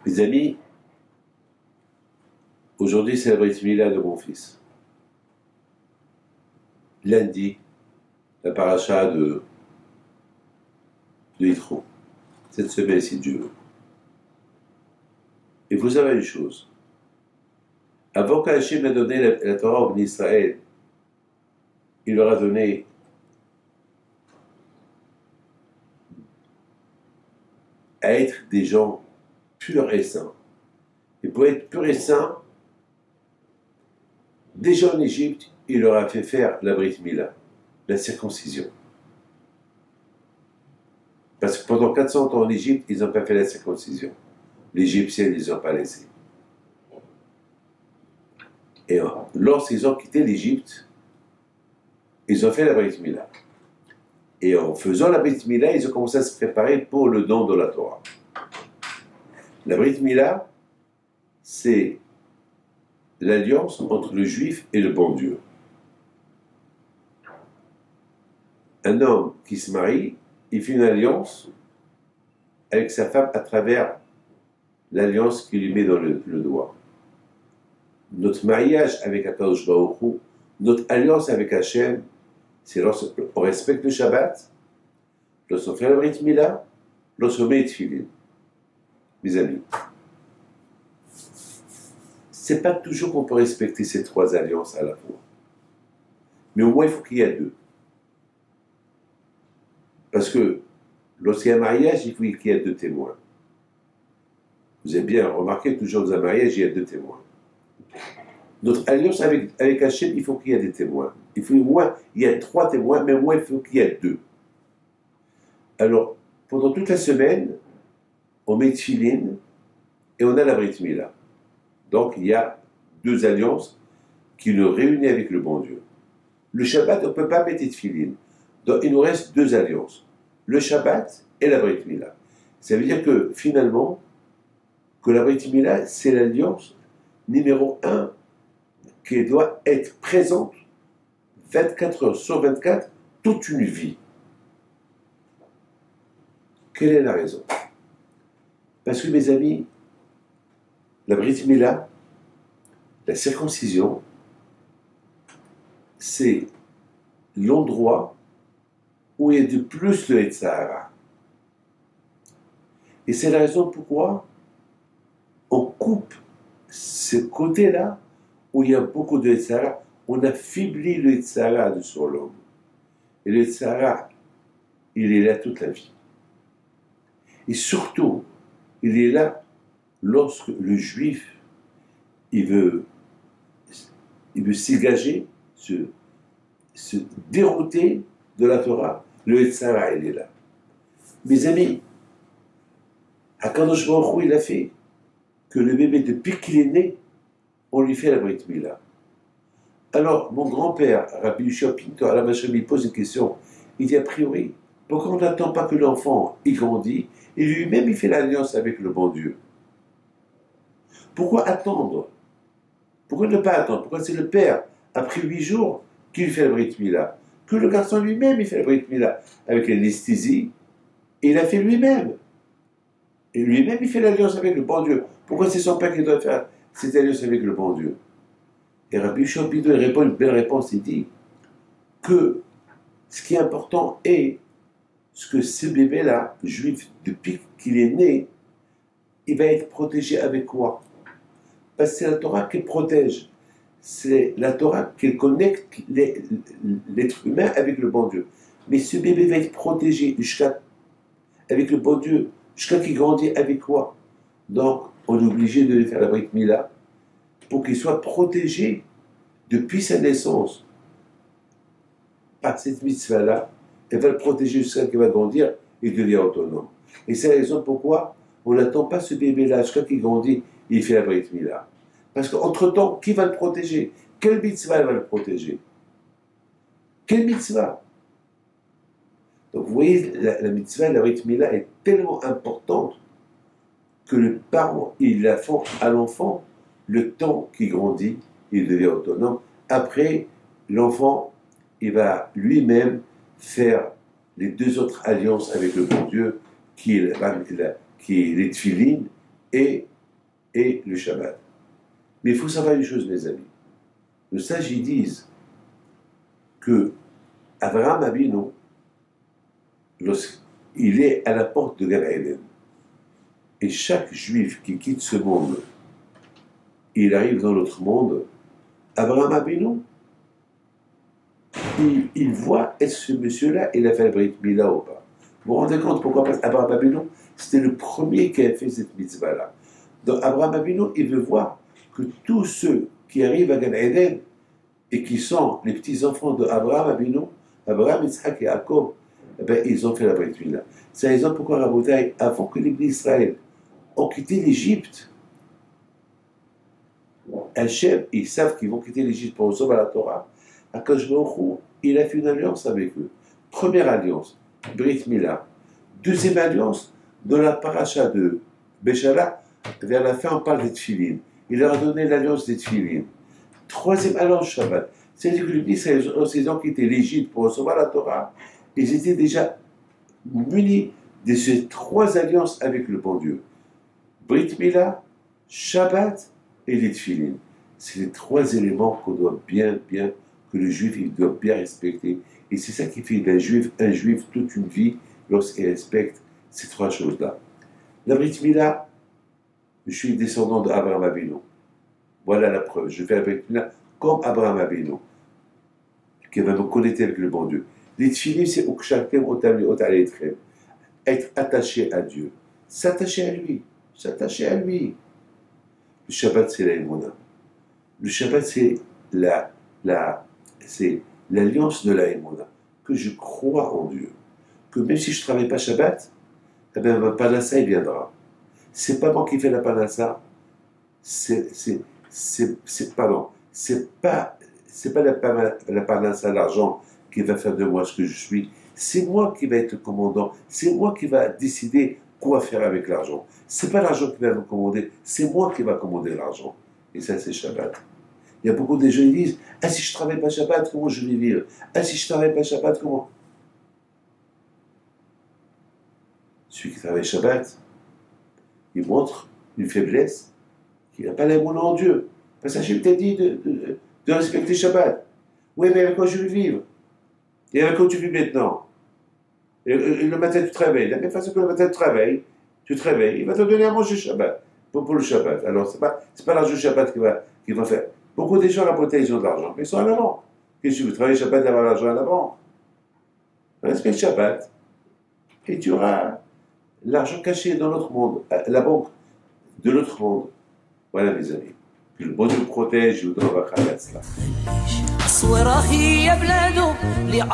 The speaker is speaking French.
Mes amis, aujourd'hui c'est la Brit Mila de mon fils. Lundi, la paracha de Yitro. Cette semaine, si Dieu veut. Et vous savez une chose. Avant qu'Hachem ait donné la Torah au Béni Israël, il leur a donné à être des gens purs et saints. Et pour être purs et saints, déjà en Égypte, il leur a fait faire la Brit Mila, la circoncision. Parce que pendant 400 ans en Égypte, ils n'ont pas fait la circoncision. L'Égyptien, ils ne les ont pas laissés. Et lorsqu'ils ont quitté l'Égypte, ils ont fait la Brit Mila. Et en faisant la Brit Mila, ils ont commencé à se préparer pour le don de la Torah. La Brit Mila, c'est l'alliance entre le juif et le bon Dieu. Un homme qui se marie, il fait une alliance avec sa femme à travers l'alliance qu'il lui met dans le doigt. Notre mariage avec Akadosh Baruch Hu, notre alliance avec Hachem, c'est lorsqu'on respecte le Shabbat, lorsqu'on fait la Brit Mila, lorsqu'on met le Tfilin. Mes amis, c'est pas toujours qu'on peut respecter ces trois alliances à la fois. Mais au moins, il faut qu'il y ait deux. Parce que lorsqu'il y a un mariage, il faut qu'il y ait deux témoins. Vous avez bien remarqué, toujours dans un mariage, il y a deux témoins. Notre alliance avec Hachem, il faut qu'il y ait des témoins. Il faut au moins, il y a trois témoins, mais au moins, il faut qu'il y ait deux. Alors, pendant toute la semaine, on met Tfilin et on a la Brit Mila. Donc, il y a deux alliances qui nous réunissent avec le bon Dieu. Le Shabbat, on ne peut pas mettre Tfilin. Donc, il nous reste deux alliances. Le Shabbat et la Brit Mila. Ça veut dire que, finalement, que la Brit Mila, c'est l'alliance numéro 1 qui doit être présente 24 heures sur 24, toute une vie. Quelle est la raison? Parce que, mes amis, la Brit Mila, la circoncision, c'est l'endroit où il y a de plus le Yetzirah. Et c'est la raison pourquoi on coupe ce côté-là où il y a beaucoup de Yetzirah, on affaiblit le Yetzirah sur l'homme. Et le Yetzirah, il est là toute la vie. Et surtout, il est là lorsque le juif, il veut s'égager, se dérouter de la Torah, le Yetzirah, il est là. Mes amis, Akadosh Baruch Hu, il a fait que le bébé, depuis qu'il est né, on lui fait la Brit Mila. Alors, mon grand-père, Rabbi Yoshua Pinto, à la Machem, il pose une question. Il dit, a priori, pourquoi on n'attend pas que l'enfant, il grandit, et lui-même, il fait l'alliance avec le bon Dieu? Pourquoi attendre? Pourquoi ne pas attendre? Pourquoi c'est le père, après 8 jours, qui lui fait la Brit Mila? Que le garçon lui-même, il fait la Brit Mila avec l'anesthésie, et il a fait lui-même. Et lui-même, il fait l'alliance avec le bon Dieu. Pourquoi c'est son père qui doit faire cette alliance avec le bon Dieu? Et Rabbi Yoshua Pinto, il répond une belle réponse, il dit que ce qui est important est ce que ce bébé-là, juif, depuis qu'il est né, il va être protégé avec quoi? Parce que c'est la Torah qui protège. C'est la Torah qui connecte l'être humain avec le bon Dieu. Mais ce bébé va être protégé avec le bon Dieu, jusqu'à qu'il grandit avec quoi? Donc, on est obligé de lui faire la Brit Mila pour qu'il soit protégé depuis sa naissance. Par cette mitzvah-là, elle va le protéger jusqu'à qu'il va grandir et devenir autonome. Et c'est la raison pourquoi on n'attend pas ce bébé-là jusqu'à qu'il grandit et il fait la Brit Mila. Parce qu'entre-temps, qui va le protéger? Quelle mitzvah va le protéger? Quelle mitzvah? Donc vous voyez, la mitzvah, la Brit Mila est tellement importante que le parent, il la fait à l'enfant le temps qu'il grandit, il devient autonome. Après, l'enfant, il va lui-même faire les deux autres alliances avec le bon Dieu, qui est les Tfilin et et le Shabbat. Mais il faut savoir une chose, mes amis. Les sages ils disent que Abraham Avinu, lorsqu'il est à la porte de Gan Eden, et chaque juif qui quitte ce monde, il arrive dans l'autre monde, Abraham Avinu, il voit est-ce que ce monsieur-là, il a fait le Brit Mila ou pas. Vous vous rendez compte pourquoi Abraham Avinu, c'était le premier qui a fait cette mitzvah-là. Donc Abraham Avinu, il veut voir que tous ceux qui arrivent à Gan Eden et qui sont les petits-enfants d'Abraham Avinu, Abraham, Yitzhak et Jacob, eh ben, ils ont fait la Brit Mila. C'est la raison pourquoi Rabotai, avant que les d'Israël ont quitté l'Égypte, Hachem, ils savent qu'ils vont quitter l'Égypte pour recevoir la Torah. Akadosh Baruch Hu, il a fait une alliance avec eux. Première alliance, Brit Mila. Deuxième alliance, dans la paracha de Béchala, vers la fin, on parle des Tfilin. Il leur a donné l'alliance des Tfilin. Troisième alliance, Shabbat. C'est-à-dire que les Israéliens, ces gens qui étaient l'Égypte pour recevoir la Torah, ils étaient déjà munis de ces trois alliances avec le bon Dieu. Brit Mila, Shabbat et les Tfilin. C'est les trois éléments qu'on doit bien, que le juif il doit bien respecter. Et c'est ça qui fait d'un juif un juif toute une vie lorsqu'il respecte ces trois choses-là. La Brit Mila, je suis descendant d'Abraham Avinu. Voilà la preuve. Je fais la Brit Mila comme Abraham Avinu, qui va me connecter avec le bon Dieu. Les Tfilin, c'est être attaché à Dieu. S'attacher à lui. S'attacher à lui. Le Shabbat, c'est la Emouna. Le Shabbat, c'est l'alliance de la Emouna. Que je crois en Dieu. Que même si je ne travaille pas Shabbat, eh bien, ma panassa, il viendra. C'est pas moi qui fais la panassa. Pardon. C'est pas la panassa, l'argent, qui va faire de moi ce que je suis. C'est moi qui va être le commandant. C'est moi qui va décider quoi faire avec l'argent. C'est pas l'argent qui va me commander. C'est moi qui va commander l'argent. Et ça, c'est Shabbat. Il y a beaucoup de gens qui disent « Ah, si je ne travaille pas Shabbat, comment je vais vivre? Ah, si je ne travaille pas Shabbat, comment ?» Celui qui travaille Shabbat, il montre une faiblesse qu'il n'a pas l'amour en Dieu. Parce que Hachem t'a dit de respecter Shabbat. Oui, mais avec quoi je vais vivre? Et avec quoi tu vis maintenant? Et le matin, tu te réveilles. De la même façon que le matin, tu te réveilles, il va te donner à manger Shabbat. Pour le Shabbat. Alors, ce n'est pas l'argent Shabbat qui va faire. Beaucoup de gens à la beauté, ils ont de l'argent, mais ils sont à la banque. Qu'est-ce que tu veux travailler Shabbat d'avoir l'argent à la banque? Respecte Shabbat et tu auras l'argent caché dans l'autre monde, la banque de l'autre monde. Voilà, mes amis. Que le bon Dieu le protège et vous donne la